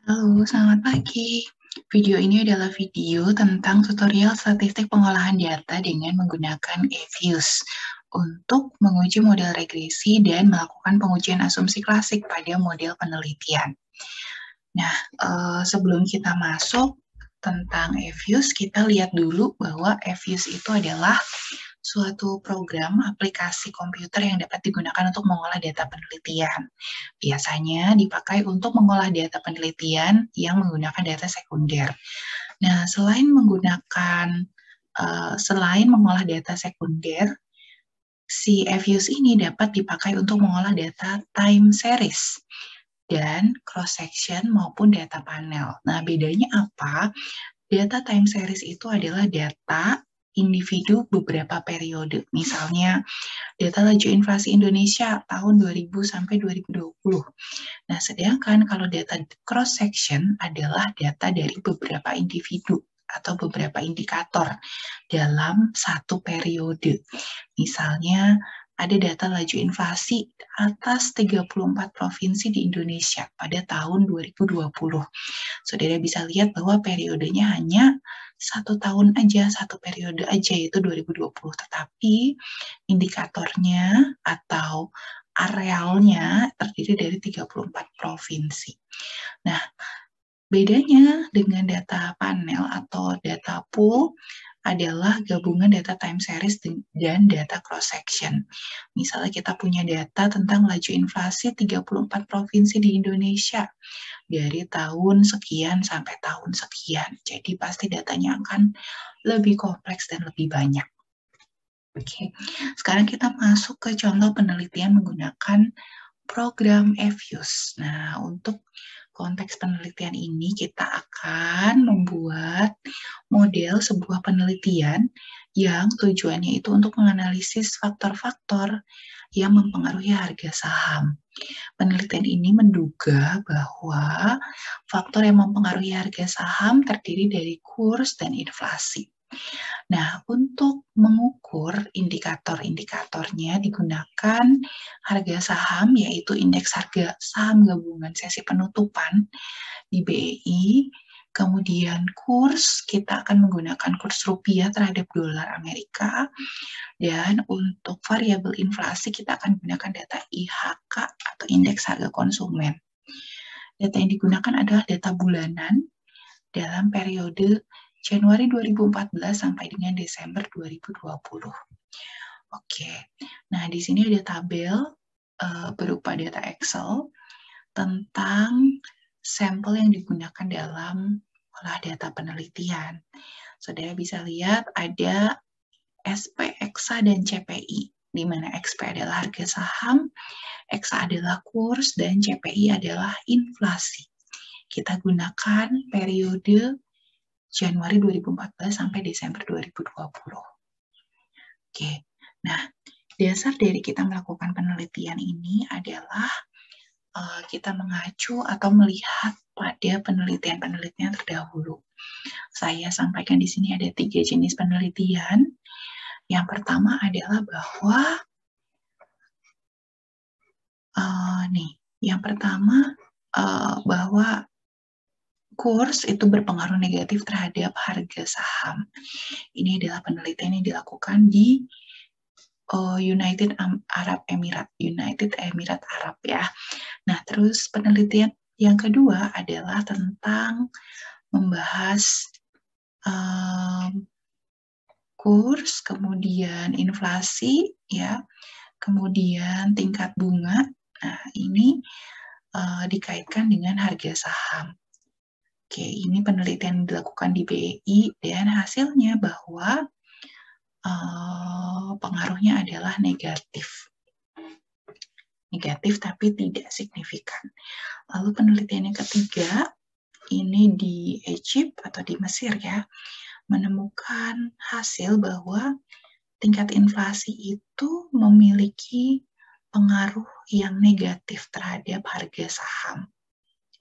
Halo, selamat pagi. Video ini adalah video tentang tutorial statistik pengolahan data dengan menggunakan eViews untuk menguji model regresi dan melakukan pengujian asumsi klasik pada model penelitian. Nah, sebelum kita masuk tentang eViews, kita lihat dulu bahwa eViews itu adalah suatu program aplikasi komputer yang dapat digunakan untuk mengolah data penelitian. Biasanya dipakai untuk mengolah data penelitian yang menggunakan data sekunder. Nah, selain mengolah data sekunder, si eViews ini dapat dipakai untuk mengolah data time series dan cross section maupun data panel. Nah, bedanya apa? Data time series itu adalah data individu beberapa periode. Misalnya, data laju inflasi Indonesia tahun 2000 sampai 2020. Nah, sedangkan kalau data cross section adalah data dari beberapa individu atau beberapa indikator dalam satu periode. Misalnya, ada data laju inflasi atas 34 provinsi di Indonesia pada tahun 2020. Saudara bisa lihat bahwa periodenya hanya satu tahun aja, satu periode aja, yaitu 2020. Tetapi indikatornya atau arealnya terdiri dari 34 provinsi. Nah, bedanya dengan data panel atau data pool adalah gabungan data time series dan data cross section. Misalnya kita punya data tentang laju inflasi 34 provinsi di Indonesia dari tahun sekian sampai tahun sekian. Jadi pasti datanya akan lebih kompleks dan lebih banyak. Oke, sekarang kita masuk ke contoh penelitian menggunakan program eViews. Nah, untuk konteks penelitian ini kita akan membuat model sebuah penelitian yang tujuannya itu untuk menganalisis faktor-faktor yang mempengaruhi harga saham. Penelitian ini menduga bahwa faktor yang mempengaruhi harga saham terdiri dari kurs dan inflasi. Nah, untuk mengukur indikator-indikatornya digunakan harga saham, yaitu indeks harga saham gabungan sesi penutupan di BEI, kemudian kurs, kita akan menggunakan kurs rupiah terhadap dolar Amerika, dan untuk variabel inflasi kita akan menggunakan data IHK atau indeks harga konsumen. Data yang digunakan adalah data bulanan dalam periode Januari 2014 sampai dengan Desember 2020. Oke, nah di sini ada tabel berupa data Excel tentang sampel yang digunakan dalam olah data penelitian. Saudara bisa lihat ada SP, EXA, dan CPI, di mana XP adalah harga saham, EXA adalah kurs, dan CPI adalah inflasi. Kita gunakan periode Januari 2014 sampai Desember 2020. Oke, nah dasar dari kita melakukan penelitian ini adalah kita mengacu atau melihat pada penelitian-penelitian terdahulu. Saya sampaikan di sini ada 3 jenis penelitian. Yang pertama adalah bahwa bahwa kurs itu berpengaruh negatif terhadap harga saham. Ini adalah penelitian yang dilakukan di United Arab Arab ya. Nah, terus penelitian yang kedua adalah tentang membahas kurs, kemudian inflasi ya, kemudian tingkat bunga. Nah, ini dikaitkan dengan harga saham. Oke, ini penelitian yang dilakukan di BEI dan hasilnya bahwa pengaruhnya adalah negatif. Negatif tapi tidak signifikan. Lalu penelitian yang ketiga, ini di Egypt atau di Mesir ya, menemukan hasil bahwa tingkat inflasi itu memiliki pengaruh yang negatif terhadap harga saham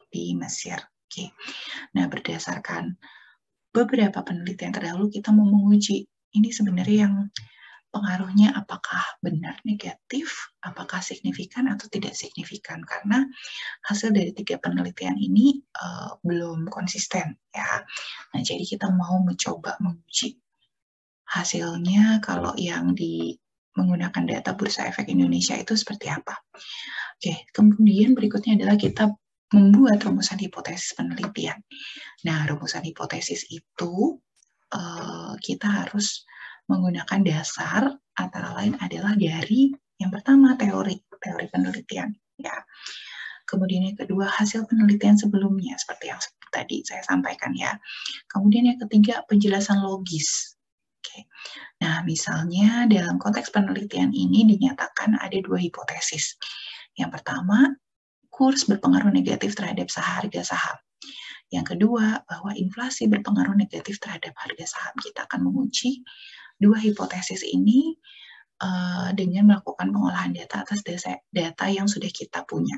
di Mesir. Oke. Nah, berdasarkan beberapa penelitian terdahulu kita mau menguji ini sebenarnya yang pengaruhnya apakah benar negatif, apakah signifikan atau tidak signifikan, karena hasil dari 3 penelitian ini belum konsisten ya. Nah, jadi kita mau mencoba menguji hasilnya kalau yang menggunakan data Bursa Efek Indonesia itu seperti apa. Oke, kemudian berikutnya adalah kita membuat rumusan hipotesis penelitian. Nah, rumusan hipotesis itu kita harus menggunakan dasar antara lain adalah dari yang pertama teori penelitian ya. Kemudian yang kedua hasil penelitian sebelumnya seperti yang tadi saya sampaikan ya. Kemudian yang ketiga penjelasan logis. Oke. Nah, misalnya dalam konteks penelitian ini dinyatakan ada 2 hipotesis. Yang pertama, kurs berpengaruh negatif terhadap harga saham. Yang kedua, bahwa inflasi berpengaruh negatif terhadap harga saham. Kita akan menguji 2 hipotesis ini dengan melakukan pengolahan data atas data yang sudah kita punya.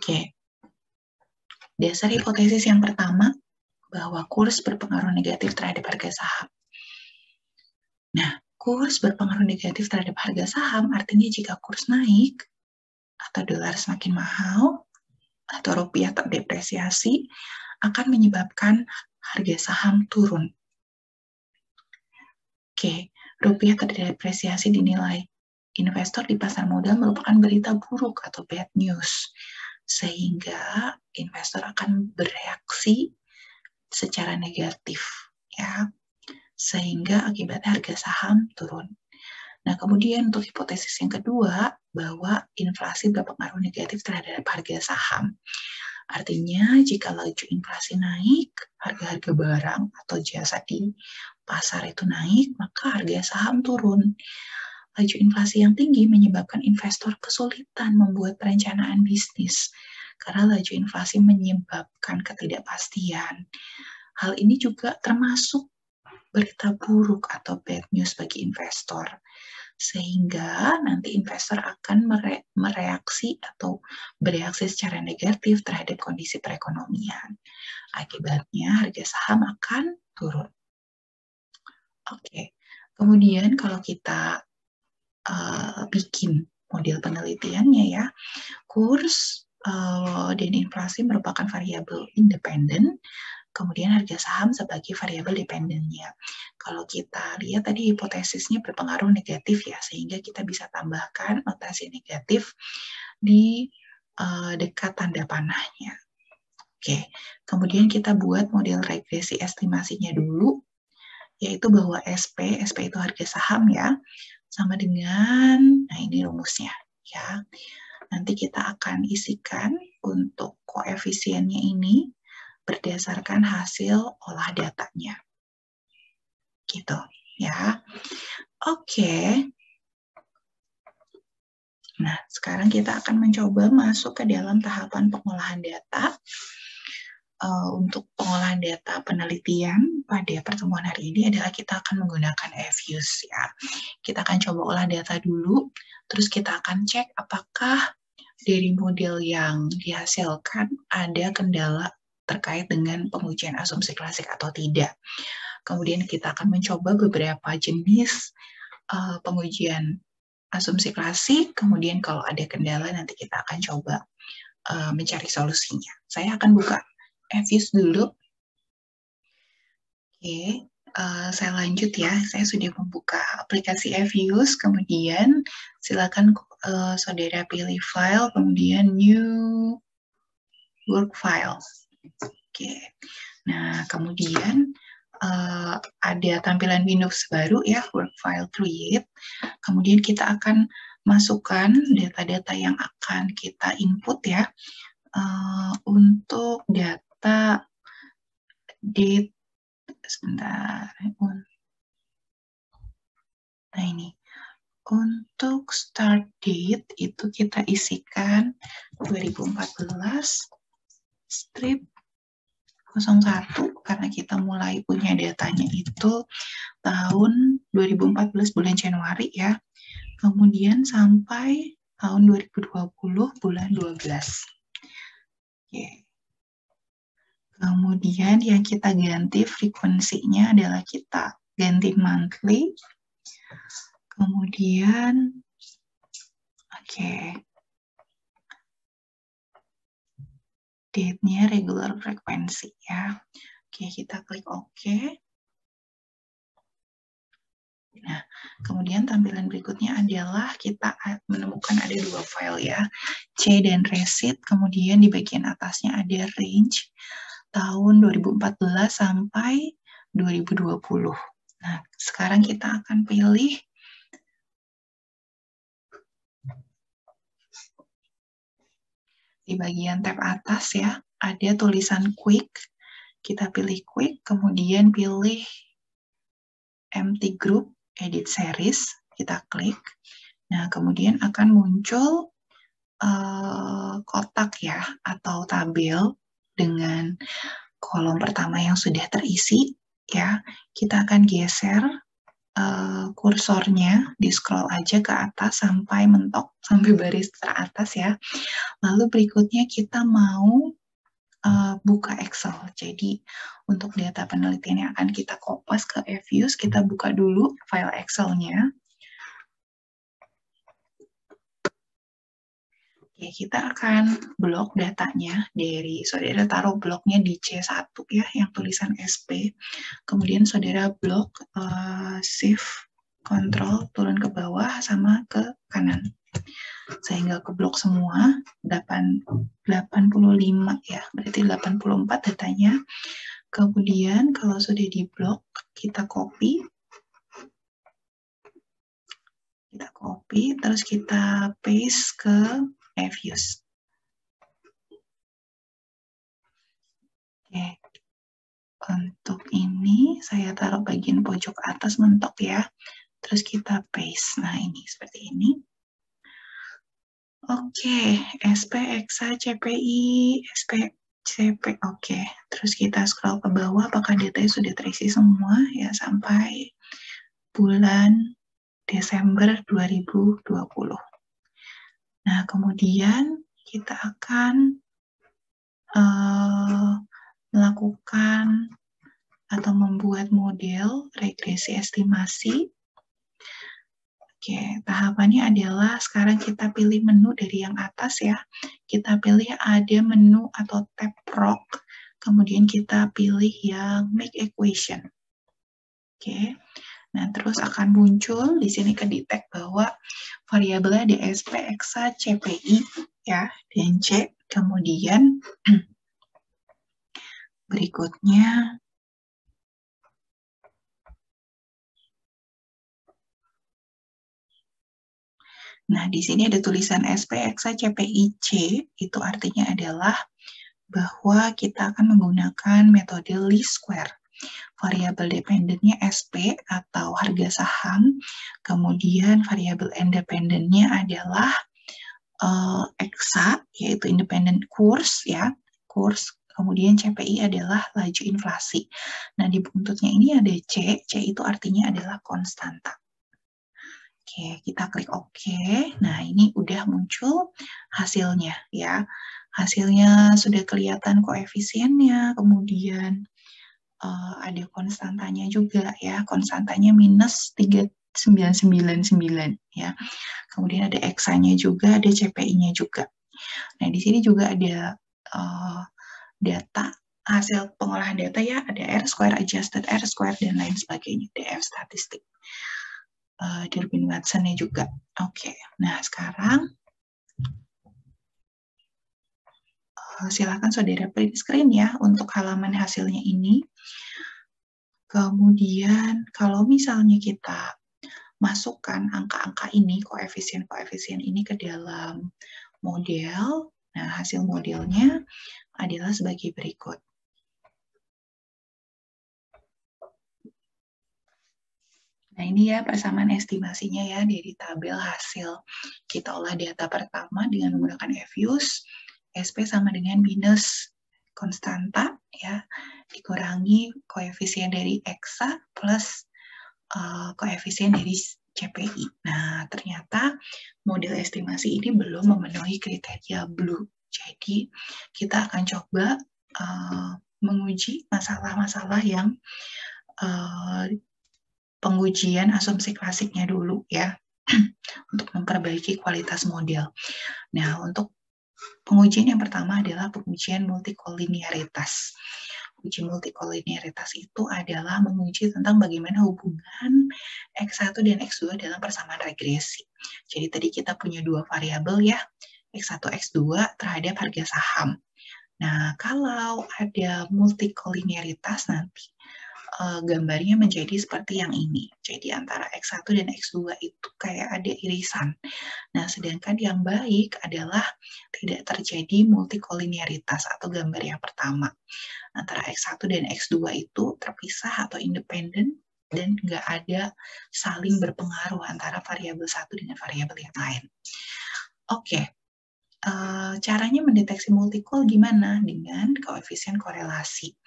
Oke. Dasar hipotesis yang pertama, bahwa kurs berpengaruh negatif terhadap harga saham. Nah, kurs berpengaruh negatif terhadap harga saham artinya jika kurs naik atau dolar semakin mahal, atau rupiah terdepresiasi akan menyebabkan harga saham turun. Oke, rupiah terdepresiasi dinilai investor di pasar modal merupakan berita buruk atau bad news, sehingga investor akan bereaksi secara negatif, ya, sehingga akibat harga saham turun. Nah, kemudian untuk hipotesis yang kedua, bahwa inflasi berpengaruh negatif terhadap harga saham. Artinya, jika laju inflasi naik, harga-harga barang atau jasa di pasar itu naik, maka harga saham turun. Laju inflasi yang tinggi menyebabkan investor kesulitan membuat perencanaan bisnis, karena laju inflasi menyebabkan ketidakpastian. Hal ini juga termasuk berita buruk atau bad news bagi investor, sehingga nanti investor akan bereaksi secara negatif terhadap kondisi perekonomian. Akibatnya harga saham akan turun. Oke, kemudian kalau kita bikin model penelitiannya ya, kurs dan inflasi merupakan variabel independen, kemudian harga saham sebagai variabel dependennya. Kalau kita lihat tadi hipotesisnya berpengaruh negatif ya, sehingga kita bisa tambahkan notasi negatif di dekat tanda panahnya. Oke, kemudian kita buat model regresi estimasinya dulu, yaitu bahwa SP itu harga saham ya, sama dengan, nah ini rumusnya ya. Nanti kita akan isikan untuk koefisiennya ini berdasarkan hasil olah datanya. Gitu, ya. Oke. Nah, sekarang kita akan mencoba masuk ke dalam tahapan pengolahan data. Untuk pengolahan data penelitian pada pertemuan hari ini adalah kita akan menggunakan FUSE, ya. Kita akan coba olah data dulu, terus kita akan cek apakah dari model yang dihasilkan ada kendala terkait dengan pengujian asumsi klasik atau tidak. Kemudian kita akan mencoba beberapa jenis pengujian asumsi klasik, kemudian kalau ada kendala nanti kita akan coba mencari solusinya. Saya akan buka FUSE dulu. Oke, saya lanjut ya. Saya sudah membuka aplikasi FUSE, kemudian silakan saudara pilih file, kemudian new work file. Oke, nah kemudian ada tampilan Windows baru ya, work file create. Kemudian kita akan masukkan data-data yang akan kita input ya, untuk data date, sebentar. Nah ini, untuk start date itu kita isikan 2014 strip 01 karena kita mulai punya datanya itu tahun 2014 bulan Januari ya. Kemudian sampai tahun 2020 bulan 12. Oke. Kemudian yang kita ganti frekuensinya adalah kita ganti monthly. Kemudian, date-nya regular frekuensi ya. Oke, kita klik OK. Nah, kemudian tampilan berikutnya adalah kita menemukan ada dua file ya, C dan receipt, kemudian di bagian atasnya ada range tahun 2014 sampai 2020. Nah, sekarang kita akan pilih di bagian tab atas ya, ada tulisan quick, kita pilih quick, kemudian pilih empty group, edit series, kita klik. Nah, kemudian akan muncul kotak ya, atau tabel dengan kolom pertama yang sudah terisi. Ya, kita akan geser kursornya, di scroll aja ke atas sampai mentok, sampai baris teratas ya. Lalu berikutnya kita mau buka Excel. Jadi untuk data penelitian yang akan kita kopas ke eViews, kita buka dulu file Excel-nya. Oke, kita akan blok datanya dari, saudara taruh bloknya di C1 ya, yang tulisan SP. Kemudian saudara blok shift, control, turun ke bawah sama ke kanan. Sehingga ke blok semua, 85 ya, berarti 84 datanya. Kemudian kalau sudah di blok, kita copy, terus kita paste ke eViews. Oke, untuk ini saya taruh bagian pojok atas mentok ya, terus kita paste. Nah ini seperti ini. Oke, SP, EXA, CPI, SP, CP, oke. Terus kita scroll ke bawah, apakah datanya sudah terisi semua ya sampai bulan Desember 2020. Nah, kemudian kita akan melakukan atau membuat model regresi estimasi. Oke, tahapannya adalah sekarang kita pilih menu dari yang atas ya. Kita pilih ada menu atau tab Proc, kemudian kita pilih yang Make Equation. Oke. Nah, terus akan muncul di sini kedetek bahwa variabelnya ada SP, EXA, CPI ya, dan C. Kemudian berikutnya nah, di sini ada tulisan SP, EXA, CPI, C, itu artinya adalah bahwa kita akan menggunakan metode least square. Variabel dependennya SP atau harga saham, kemudian variabel independennya adalah EXA, yaitu independent course ya, course, kemudian CPI adalah laju inflasi. Nah, di buntutnya ini ada C, C itu artinya adalah konstanta. Oke, kita klik OK. Nah, ini udah muncul hasilnya ya. Hasilnya sudah kelihatan koefisiennya, kemudian ada konstantanya juga ya, konstantanya minus 3,999 ya. Kemudian ada EXA-nya juga, ada CPI-nya juga. Nah, di sini juga ada data, hasil pengolahan data ya, ada R-square, adjusted R-square, dan lain sebagainya, DF statistik. Durbin-Watson-nya juga. Oke, nah sekarang silakan saudara print screen ya untuk halaman hasilnya ini. Kemudian kalau misalnya kita masukkan angka-angka ini, koefisien-koefisien ini ke dalam model, nah hasil modelnya adalah sebagai berikut. Nah ini ya persamaan estimasinya ya dari tabel hasil. Kita olah data pertama dengan menggunakan eViews, SP sama dengan minus konstanta ya, dikurangi koefisien dari EXA plus koefisien dari CPI. Nah ternyata model estimasi ini belum memenuhi kriteria blue. Jadi kita akan coba menguji masalah-masalah yang pengujian asumsi klasiknya dulu ya, untuk memperbaiki kualitas model. Nah, untuk pengujian yang pertama adalah pengujian multikolinearitas. Uji multikolinearitas itu adalah menguji tentang bagaimana hubungan X1 dan X2 dalam persamaan regresi. Jadi tadi kita punya dua variabel ya, X1, X2 terhadap harga saham. Nah, kalau ada multikolinearitas nanti gambarnya menjadi seperti yang ini. Jadi antara X1 dan X2 itu kayak ada irisan. Nah, sedangkan yang baik adalah tidak terjadi multikolinearitas atau gambar yang pertama. Antara X1 dan X2 itu terpisah atau independen dan nggak ada saling berpengaruh antara variabel satu dengan variabel yang lain. Oke, caranya mendeteksi multikol gimana? Dengan koefisien korelasi.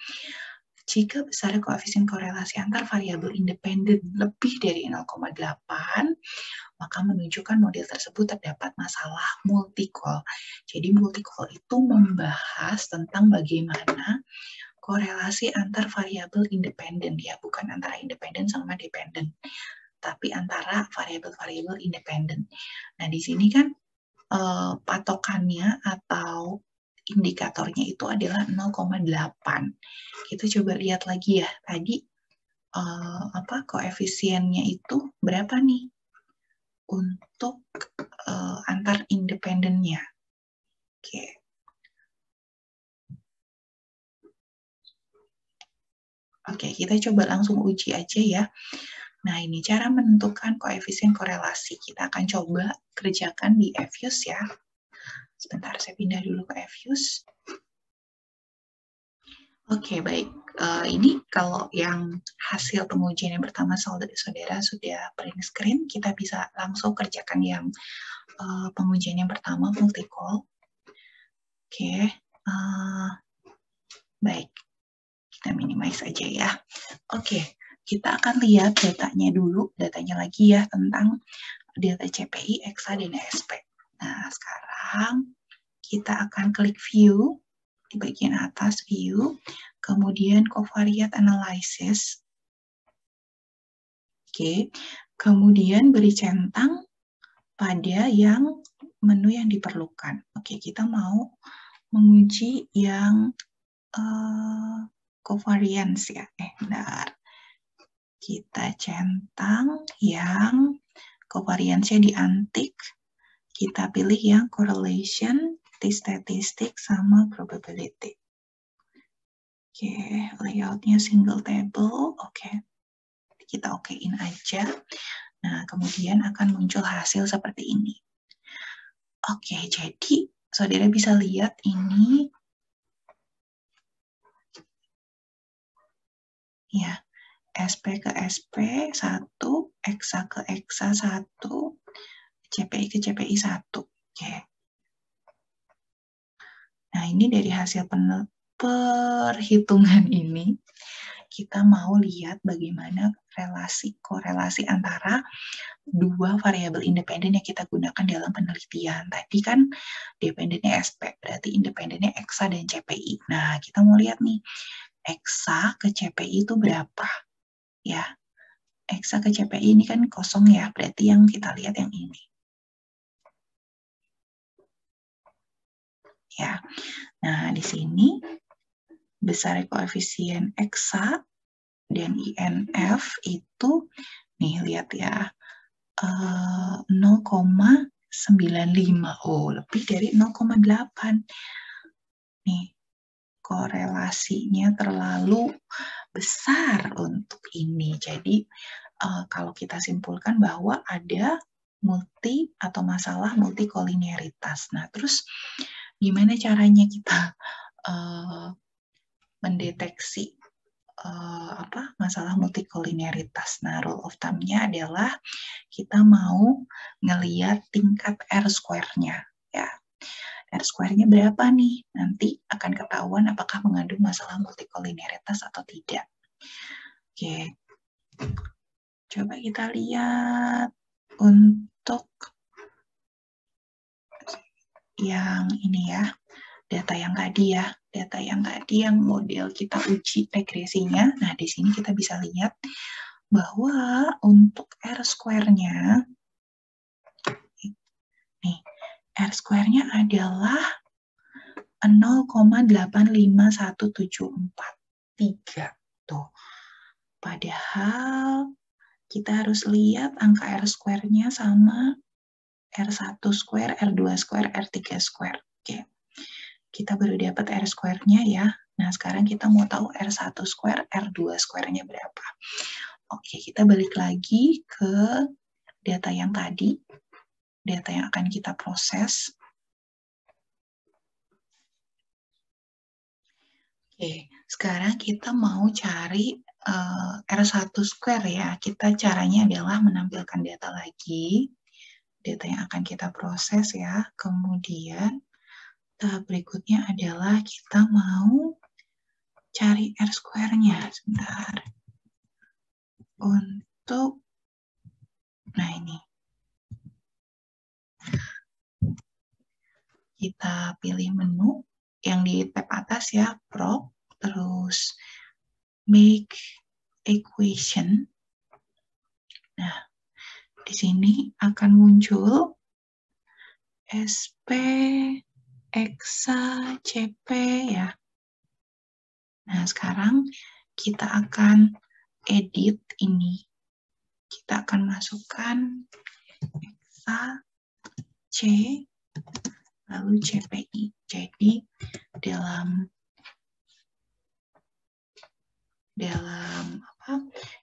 Jika besar koefisien korelasi antar variabel independen lebih dari 0,8, maka menunjukkan model tersebut terdapat masalah multikol. Jadi multikol itu membahas tentang bagaimana korelasi antar variabel independen, ya, bukan antara independen sama dependen, tapi antara variabel-variabel independen. Nah, di sini kan patokannya atau indikatornya itu adalah 0,8. Kita coba lihat lagi ya, tadi koefisiennya itu berapa nih untuk antar independennya. Oke, kita coba langsung uji aja ya. Nah, ini cara menentukan koefisien korelasi. Kita akan coba kerjakan di Fuse ya. Sebentar, saya pindah dulu ke Fuse. Oke, baik. Ini kalau yang hasil pengujian yang pertama saudara sudah print screen, kita bisa langsung kerjakan yang pengujian yang pertama, multikol. Oke, baik. Kita minimize aja ya. Oke, kita akan lihat datanya dulu, datanya lagi ya tentang delta CPI, EXA, dan SP. Nah, sekarang kita akan klik view. Di bagian atas view, kemudian covariate analysis. Oke, kemudian beri centang pada yang menu yang diperlukan. Oke, kita mau menguji yang covariance ya. Bentar. Kita centang yang covariance-nya diantik. Kita pilih yang correlation, t-statistic, sama probability. Oke, layoutnya single table. Oke, kita okein aja. Nah, kemudian akan muncul hasil seperti ini. Oke, jadi saudara bisa lihat ini ya, SP ke SP 1, EXA ke EXA 1, CPI ke CPI 1. Oke. Nah, ini dari hasil perhitungan ini, kita mau lihat bagaimana korelasi antara dua variabel independen yang kita gunakan dalam penelitian. Tadi kan dependennya SP, berarti independennya EXA dan CPI. Nah, kita mau lihat nih, EXA ke CPI itu berapa? Ya, EXA ke CPI ini kan kosong ya, berarti yang kita lihat yang ini. Ya, nah di sini besar koefisien EXA dan INF itu, nih lihat ya, 0,95. Oh, lebih dari 0,8. Nih, korelasinya terlalu besar untuk ini. Jadi, kalau kita simpulkan bahwa ada masalah multikolinearitas. Nah, terus gimana caranya kita mendeteksi masalah multikolinearitas? Nah, rule of thumb-nya adalah kita mau ngeliat tingkat R-square-nya. Ya, R-square-nya berapa nih? Nanti akan ketahuan apakah mengandung masalah multikolinearitas atau tidak. Oke, coba kita lihat untuk yang ini ya, data yang tadi ya, data yang tadi yang model kita uji regresinya. Nah, di sini kita bisa lihat bahwa untuk R square-nya, nih, R square-nya adalah 0,851743. Tuh. Padahal kita harus lihat angka R square-nya sama R1 square, R2 square, R3 square. Oke. Kita baru dapat R square-nya ya. Nah, sekarang kita mau tahu R1 square, R2 square-nya berapa. Oke, kita balik lagi ke data yang tadi. Data yang akan kita proses. Oke, sekarang kita mau cari R1 square ya. Kita caranya adalah menampilkan data lagi. Data yang akan kita proses ya. Kemudian tahap berikutnya adalah kita mau cari R square-nya. Sebentar. Untuk, nah ini. Kita pilih menu yang di tab atas ya, prop, terus make equation. Nah, di sini akan muncul SP, Exa, CP ya. Nah, sekarang kita akan edit ini. Kita akan masukkan Exa, C, lalu CPI. Jadi, dalam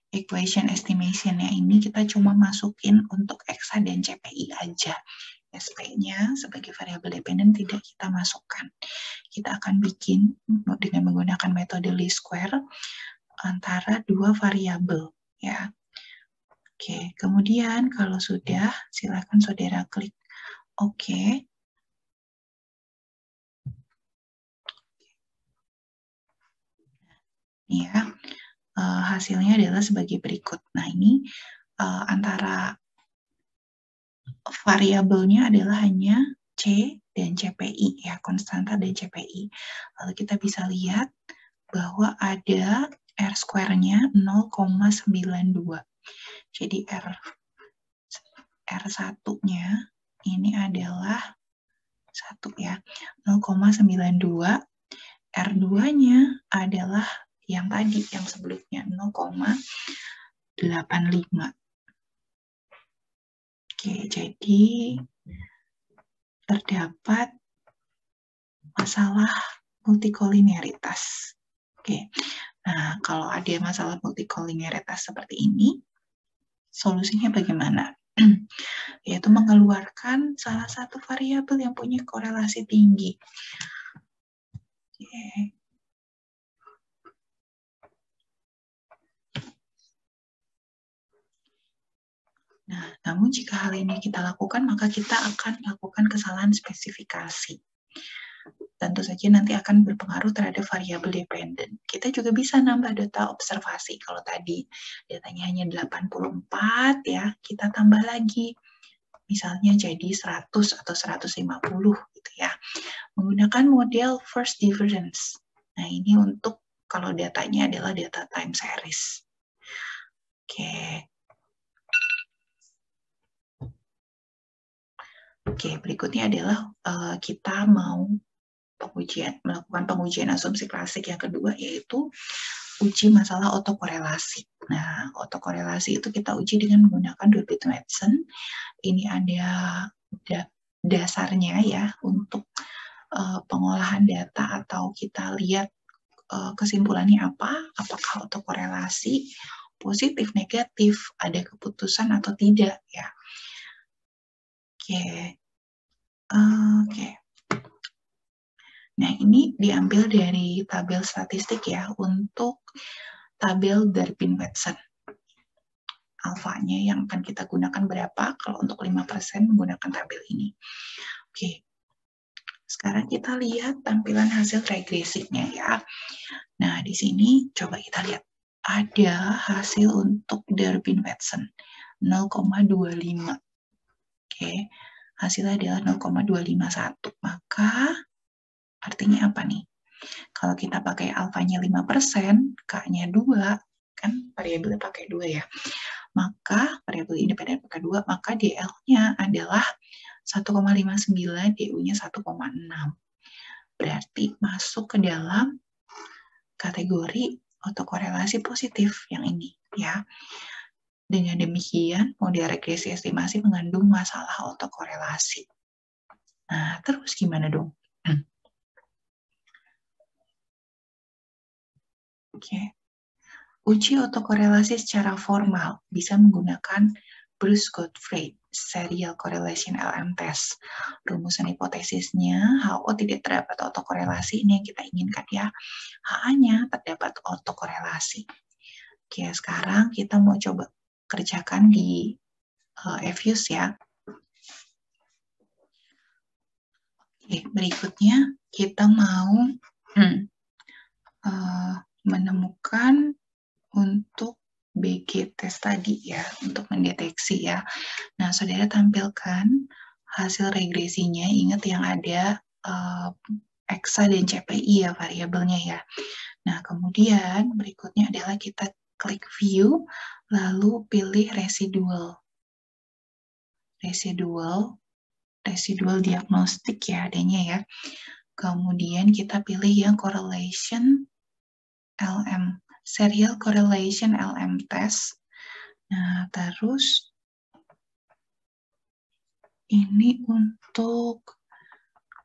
equation estimation-nya ini kita cuma masukin untuk Exa dan CPI aja. SP-nya sebagai variabel dependen tidak kita masukkan. Kita akan bikin dengan menggunakan metode least square antara dua variabel ya. Oke, kemudian kalau sudah silakan saudara klik OK. Ya, hasilnya adalah sebagai berikut. Nah, ini antara variabelnya adalah hanya C dan CPI ya, konstanta dan CPI. Lalu kita bisa lihat bahwa ada R square-nya 0,92. Jadi R1-nya ini adalah 1 ya, 0,92. R2-nya adalah yang tadi, yang sebelumnya 0,85. Oke, jadi terdapat masalah multikolinearitas. Oke, nah kalau ada masalah multikolinearitas seperti ini, solusinya bagaimana? Yaitu mengeluarkan salah satu variabel yang punya korelasi tinggi. Oke. Nah, namun jika hal ini kita lakukan, maka kita akan melakukan kesalahan spesifikasi. Tentu saja nanti akan berpengaruh terhadap variabel dependen. Kita juga bisa nambah data observasi. Kalau tadi datanya hanya 84 ya, kita tambah lagi. Misalnya jadi 100 atau 150 gitu ya. Menggunakan model first difference. Nah, ini untuk kalau datanya adalah data time series. Oke. Oke, berikutnya adalah kita mau melakukan pengujian asumsi klasik yang kedua, yaitu uji masalah otokorelasi. Nah, otokorelasi itu kita uji dengan menggunakan Durbin-Watson. Ini ada dasarnya ya untuk pengolahan data atau kita lihat kesimpulannya apa, apakah otokorelasi positif, negatif, ada keputusan atau tidak ya. Oke. Nah, ini diambil dari tabel statistik ya, untuk tabel Durbin-Watson. Alfanya yang akan kita gunakan berapa, kalau untuk 5% menggunakan tabel ini. Oke. Sekarang kita lihat tampilan hasil regresinya ya. Nah, di sini coba kita lihat. Ada hasil untuk Durbin-Watson, 0,25. Oke. Hasilnya adalah 0,251. Maka artinya apa nih? Kalau kita pakai alfanya 5%, K-nya 2, kan variabelnya pakai 2 ya. Maka variabel independen pakai 2, maka DL-nya adalah 1,59, DU-nya 1,6. Berarti masuk ke dalam kategori autokorelasi positif yang ini ya. Dengan demikian, model regresi estimasi mengandung masalah autokorelasi. Nah, terus gimana dong? Oke. Uji autokorelasi secara formal bisa menggunakan Bruce-Gottfried Serial Correlation LM Test. Rumusan hipotesisnya, HO tidak terdapat autokorelasi, ini yang kita inginkan ya. HA-nya terdapat autokorelasi. Oke, sekarang kita mau coba kerjakan di FUSE ya. Oke, berikutnya kita mau menemukan untuk BG test tadi ya, untuk mendeteksi ya. Nah, saudara tampilkan hasil regresinya, ingat yang ada EXA dan CPI ya, variabelnya ya. Nah, kemudian berikutnya adalah kita klik view, lalu pilih residual diagnostik ya adanya ya. Kemudian kita pilih yang correlation LM, serial correlation LM test. Nah, terus ini untuk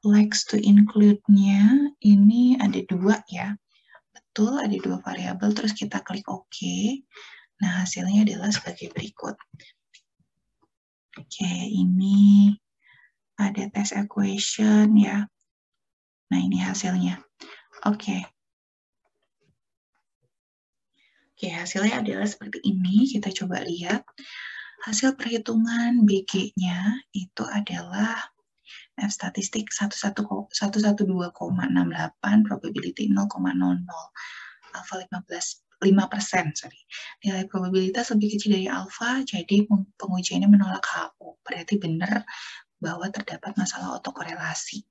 likes to include-nya ini ada 2 ya. Betul, ada 2 variabel, terus kita klik OK. Nah, hasilnya adalah sebagai berikut. Oke, ini ada test equation ya. Nah, ini hasilnya. Oke, hasilnya adalah seperti ini. Kita coba lihat. Hasil perhitungan BG-nya itu adalah F statistik 112,68, probability 0,00, alpha 5%, sorry. Nilai probabilitas lebih kecil dari alpha, jadi pengujiannya menolak HO. Berarti benar bahwa terdapat masalah autokorelasi.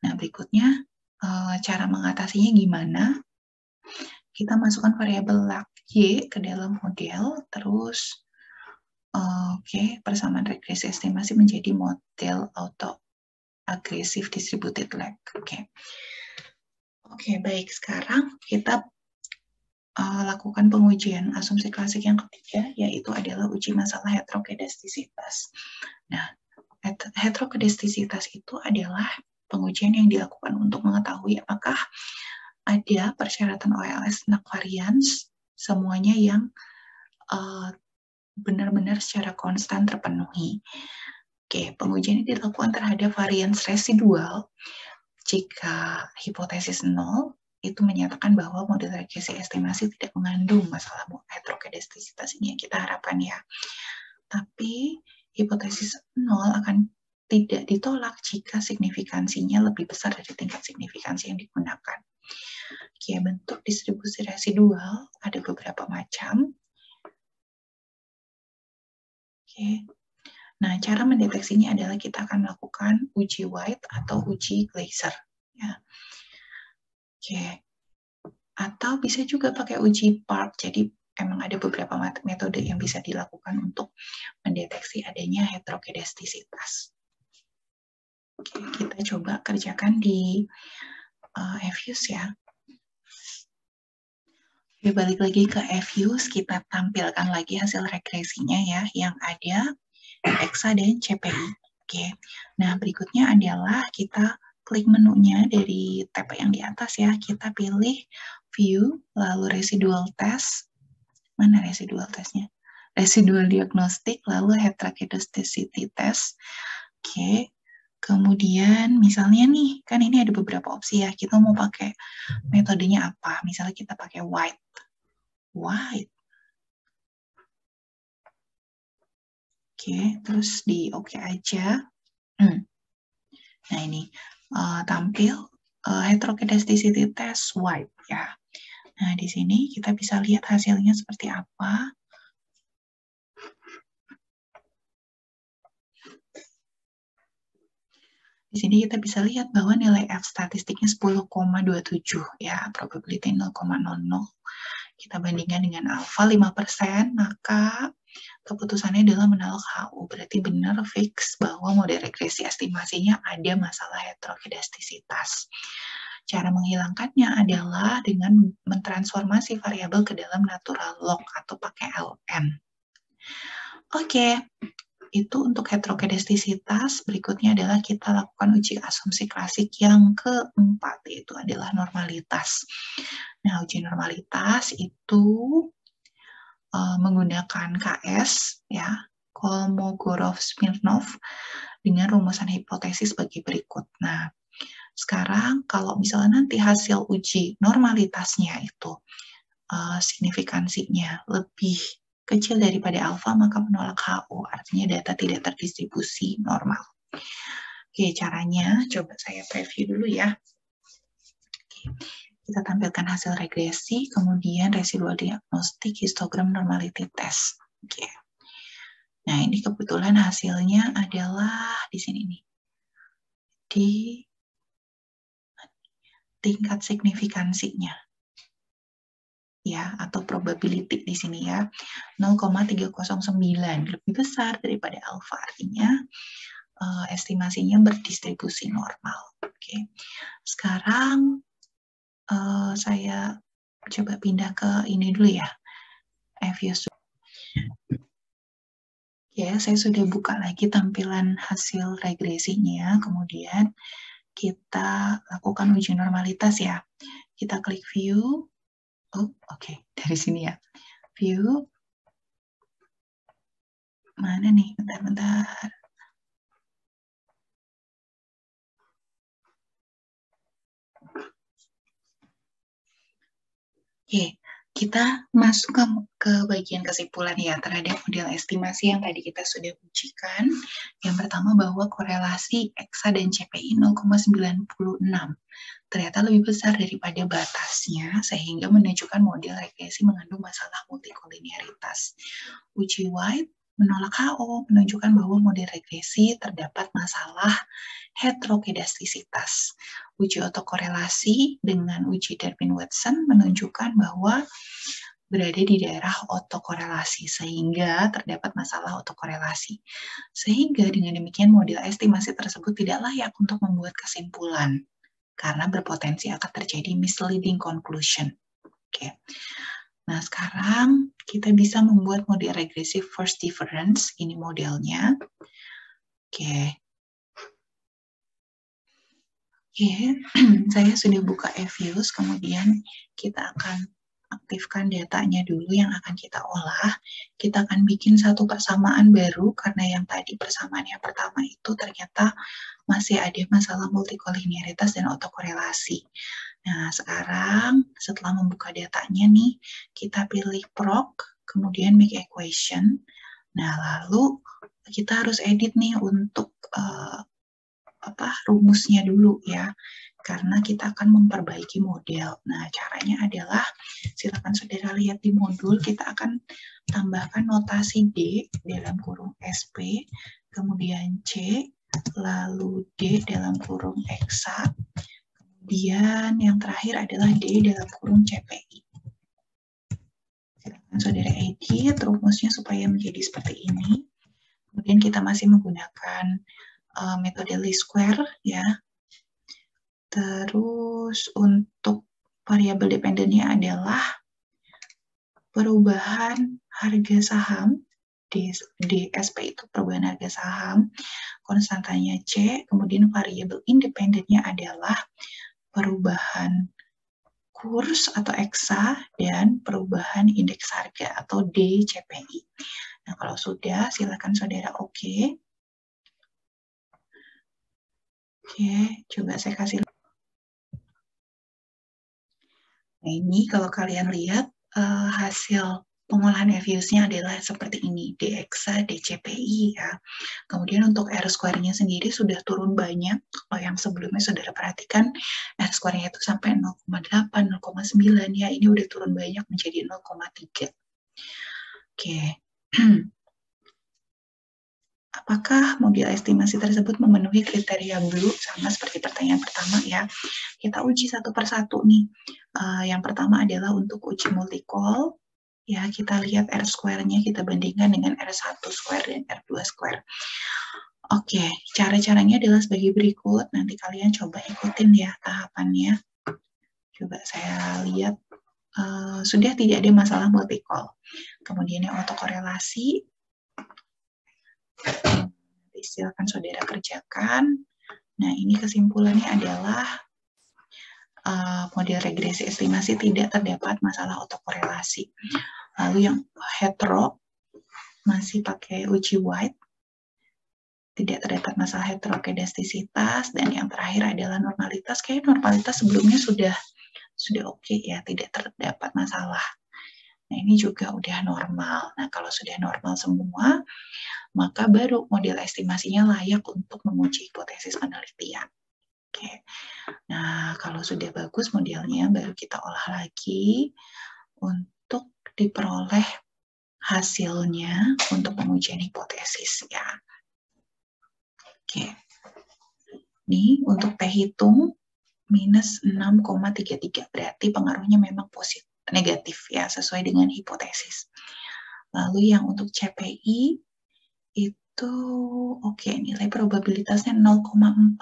Nah, berikutnya cara mengatasinya gimana? Kita masukkan variabel lag Y ke dalam model, terus persamaan regresi estimasi menjadi model auto-aggressive distributed lag. Oke, baik. Sekarang kita lakukan pengujian asumsi klasik yang ketiga, yaitu adalah uji masalah heterokedastisitas. Nah, heterokedastisitas itu adalah pengujian yang dilakukan untuk mengetahui apakah ada persyaratan OLS NAC variance semuanya yang benar-benar secara konstan terpenuhi. Pengujian ini dilakukan terhadap variance residual. Jika hipotesis 0, itu menyatakan bahwa model regresi estimasi tidak mengandung masalah heterokedastisitas ini yang kita harapkan ya. Tapi hipotesis 0 akan tidak ditolak jika signifikansinya lebih besar dari tingkat signifikansi yang digunakan. Bentuk distribusi residual ada beberapa macam. Nah, cara mendeteksinya adalah kita akan melakukan uji White atau uji Glaser. Ya. Atau bisa juga pakai uji Park. Jadi emang ada beberapa metode yang bisa dilakukan untuk mendeteksi adanya heterokedastisitas. Kita coba kerjakan di FUSE ya. Balik lagi ke FUSE, kita tampilkan lagi hasil regresinya ya, yang ada EXA dan CPI. Nah berikutnya adalah kita klik menunya dari tab yang di atas ya, kita pilih view, lalu residual test. Mana residual testnya? Residual diagnostik, lalu heterokedasticity test. Kemudian misalnya nih, kan ini ada beberapa opsi ya, kita mau pakai metodenya apa? Misalnya kita pakai White. Terus di OK aja. Nah ini tampil heterokedasticity test White ya. Nah di sini kita bisa lihat hasilnya seperti apa. Di sini kita bisa lihat bahwa nilai F statistiknya 10,27 ya, probability 0,00. kita bandingkan dengan alfa 5%, maka keputusannya adalah menolak HU. Berarti benar fix bahwa model regresi estimasinya ada masalah heterokedastisitas. Cara menghilangkannya adalah dengan mentransformasi variabel ke dalam natural log atau pakai LN. Oke, itu untuk heterokedastisitas. Berikutnya adalah kita lakukan uji asumsi klasik yang keempat, yaitu adalah normalitas. Nah, uji normalitas itu menggunakan KS, ya, Kolmogorov-Smirnov, dengan rumusan hipotesis sebagai berikut. Nah, sekarang kalau misalnya nanti hasil uji normalitasnya itu signifikansinya lebih kecil daripada alfa, maka menolak HO, artinya data tidak terdistribusi normal. Oke, caranya coba saya preview dulu ya. Oke, kita tampilkan hasil regresi, kemudian residual diagnostik, histogram normality test. Oke. Nah, ini kebetulan hasilnya adalah di sini nih. Di tingkat signifikansinya, ya, atau probability di sini ya, 0,309, lebih besar daripada alfa, artinya estimasinya berdistribusi normal. Oke, sekarang saya coba pindah ke ini dulu ya, F-use. Ya, saya sudah buka lagi tampilan hasil regresinya, kemudian kita lakukan uji normalitas ya. Kita klik view. Oh, oke. Dari sini ya. View. Mana nih? Bentar-bentar. Oke, kita masuk ke bagian kesimpulan ya terhadap model estimasi yang tadi kita sudah ujikan. Yang pertama bahwa korelasi EXA dan CPI 0,96 ternyata lebih besar daripada batasnya, sehingga menunjukkan model regresi mengandung masalah multikolinearitas. Uji White menolak HO, menunjukkan bahwa model regresi terdapat masalah heterokedastisitas. Uji otokorelasi dengan uji Darwin-Watson menunjukkan bahwa berada di daerah otokorelasi, sehingga terdapat masalah otokorelasi. Sehingga dengan demikian model estimasi tersebut tidak layak untuk membuat kesimpulan, karena berpotensi akan terjadi misleading conclusion. Oke. Nah, sekarang kita bisa membuat model regresi first difference, ini modelnya. Oke. Oke, saya sudah buka F-use, kemudian kita akan aktifkan datanya dulu yang akan kita olah. Kita akan bikin satu persamaan baru, karena yang tadi persamaan yang pertama itu ternyata masih ada masalah multikolinearitas dan otokorelasi. Nah, sekarang setelah membuka datanya nih, kita pilih proc, kemudian make equation. Nah, lalu kita harus edit nih untuk rumusnya dulu ya, karena kita akan memperbaiki model. Nah, caranya adalah silakan saudara lihat di modul, kita akan tambahkan notasi D dalam kurung SP, kemudian C, lalu D dalam kurung EXA, kemudian yang terakhir adalah D dalam kurung CPI. Silakan saudara edit rumusnya supaya menjadi seperti ini. Kemudian kita masih menggunakan metode least square ya. Terus untuk variabel dependennya adalah perubahan harga saham, DSP itu perubahan harga saham, konstantanya C, kemudian variabel independennya adalah perubahan kurs atau EXA dan perubahan indeks harga atau DCPI. Nah, kalau sudah silakan saudara oke. Oke, coba saya kasih. Nah, ini kalau kalian lihat hasil pengolahan F-use-nya adalah seperti ini, DEXA, DCPI ya. Kemudian untuk R-square-nya sendiri sudah turun banyak. Kalau yang sebelumnya saudara perhatikan, R-square-nya itu sampai 0,8, 0,9 ya. Ini udah turun banyak menjadi 0,3. Oke. apakah model estimasi tersebut memenuhi kriteria Blue? Sama seperti pertanyaan pertama ya. Kita uji satu persatu nih. Yang pertama adalah untuk uji multi-call. Ya, kita lihat R-square-nya kita bandingkan dengan R1 square dan R2 square. Oke, cara-caranya adalah sebagai berikut. Nanti kalian coba ikutin ya tahapannya. Coba saya lihat. Sudah tidak ada masalah multi-call. Kemudian yang autokorelasi. Nanti silakan saudara kerjakan. Nah, ini kesimpulannya adalah model regresi estimasi tidak terdapat masalah autokorelasi. Lalu yang hetero masih pakai uji White, tidak terdapat masalah heterokedastisitas, dan yang terakhir adalah normalitas. Kayak normalitas sebelumnya sudah oke ya, tidak terdapat masalah. Nah, ini juga udah normal. Nah, kalau sudah normal semua, maka baru model estimasinya layak untuk menguji hipotesis penelitian. Oke. Nah, kalau sudah bagus modelnya, baru kita olah lagi untuk diperoleh hasilnya untuk pengujian hipotesis ya. Oke. Ini untuk T hitung minus 6,33, berarti pengaruhnya memang positif, negatif ya, sesuai dengan hipotesis. Lalu yang untuk CPI itu oke, nilai probabilitasnya 0,4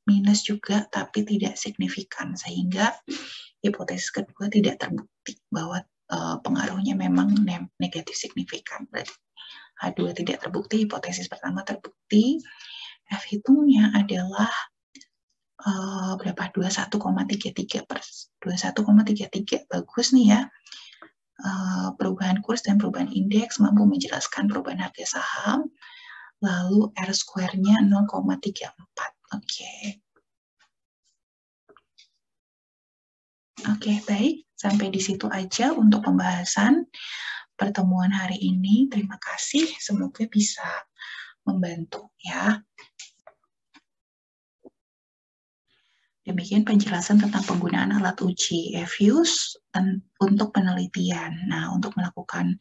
minus juga tapi tidak signifikan, sehingga hipotesis kedua tidak terbukti bahwa pengaruhnya memang negatif signifikan. Berarti H2 tidak terbukti, hipotesis pertama terbukti. F hitungnya adalah berapa? 21,33 bagus nih ya. Perubahan kurs dan perubahan indeks mampu menjelaskan perubahan harga saham. Lalu R square-nya 0,34. Oke, baik. Sampai di situ aja untuk pembahasan pertemuan hari ini. Terima kasih. Semoga bisa membantu ya. Demikian penjelasan tentang penggunaan alat uji EFUS untuk penelitian. Nah, untuk melakukan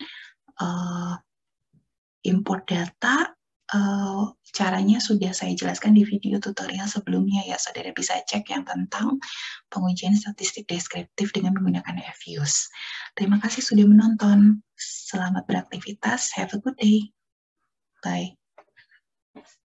import data, caranya sudah saya jelaskan di video tutorial sebelumnya ya. Saudara bisa cek yang tentang pengujian statistik deskriptif dengan menggunakan EFUS. Terima kasih sudah menonton. Selamat beraktivitas. Have a good day. Bye.